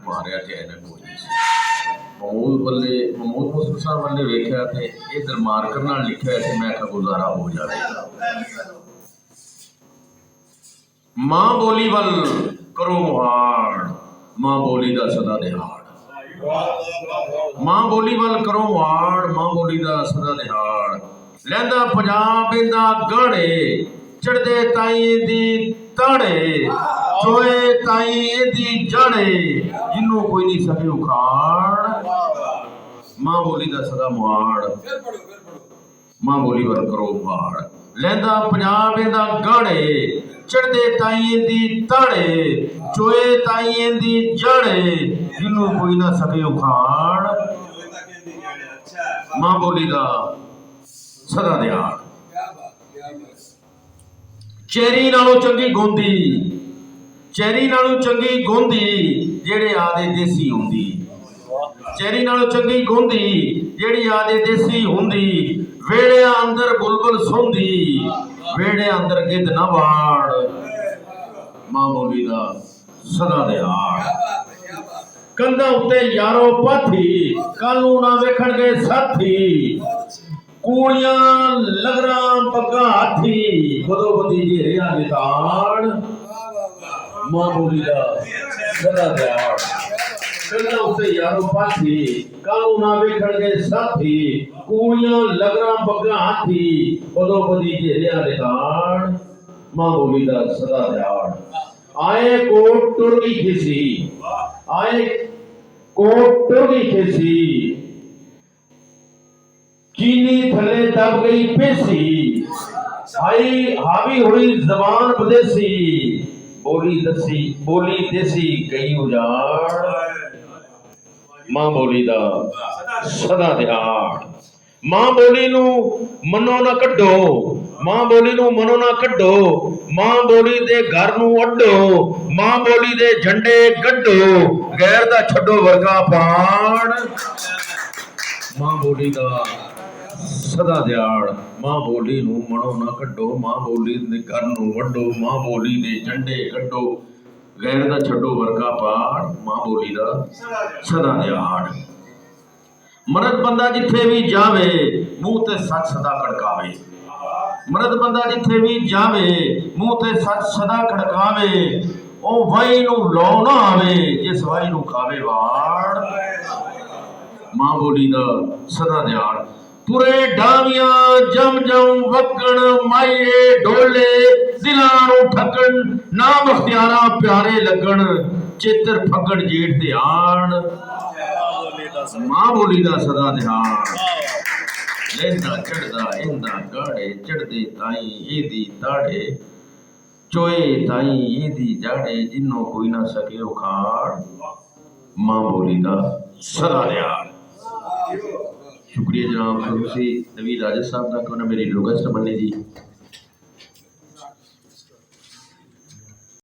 मारिया कि इन्हें कोई नहीं सी। महमूद मुसलिम साहब वाले वेख्या तो इधर मार्कर नाल लिखा है, मैं क्या गुजारा हो जाएगा। मां बोली वल करो मुहाड़, मां बोली दा सदा दिहाड़। मां बोली वल करो मुहाड़, मां बोली दा सदा दिहाड़। लैंदा पंजाब इंदा गढ़े, चढ़दे ताई दी ताड़े, चोए ताई दी जड़े, जिन्नू कोई नहीं सके उखाड़। मां बोली दा सदा मुहाड़, मां बोली वल करो मुहाड़। लैंदा पंजाब इंदा गढ़े, चढ़दे ताई दी ताड़े, चोए ताई दी जड़े, जिन्नू कोई ना सके उखाड़। मां बोली दा सदा दिहाड़। चेरी नालों चंगी गोंदी, चेरी नालों चंगी गोंदी, जेड़े आदे देसी हुंदी। चेरी नालों चंगी गोंदी, जेड़ी आदे देसी हुंदी। वेड़े अंदर बुलबुल सोंदी, वेड़े अंदर गिद्ध ना वाड़। मां बोली दा सदा दिहाड़। कंधा उत्ते यारो पाथी, कालू ना वेखण गए साथी। कूड़ियां लगरा पग्गा हाथी, बदो बदी जेरिया निताड़। मां बोली दा सदा दिहाड़। कंधा उत्ते यारो पाथी, कालू ना वेखण गए साथी। कूड़ियां लगरा पग्गा हाथी, बदो बदी जेरिया निताड़। मां बोली दा सदा दिहाड़। आए कोट टुर गई खिसी, आए कोट टुर गई खिसी। चीनी थले दब गई पेसी, आई हावी हुई जबान बदेसी। बोली दसी बोली देसी गई उजाड़। मां बोली दा सदा दिहाड़। मां बोली नू मनो ना कड्डो, मां बोली नू मनो ना कड्डो। मां बोली दे घर नू अड्डो, मां बोली दे झंडे गड्डो, गैर दा छड्डो वर्गा पाड़। मां बोली दा सदा दिहाड़। मां बोली नू मनो ना कड्डो, मां बोली दे घर नू वड्डो, मां बोली दे झंडे गड्डो, गैर दा छड्डो वर्गा पाड़। मां बोली दा सदा दिहाड़। मरद बंदा जिथे भी जावे, मुंह ते सच सदा खड़कावे। मरद बंदा जिथे भी जावे, मुंह ते सच सदा खड़कावे। ओ वाई नू लौ ना आवे, जिस वाई नू खावे वाड़। मां बोली दा सदा दिहाड़। पुरे डावियां जम जम वकण, माइए ढोले दिलां नू ठकण। नाम अख्तियारा प्यारे लगण, चेतर फगड़ जेठ दिहाड़। मां बोली दा सदा दिहाड़। लैंदा चढ़दा इंदा गाड़े, चढ़दे ताई एदी ताड़े, चोए ताई एदी जाड़े, जिन्नो कोई ना सके उखाड़। मां बोली दा सदा दिहाड़। शुक्रिया जनाब नवीद राजा साहब का, मेरी रिक्वेस्ट बने जी।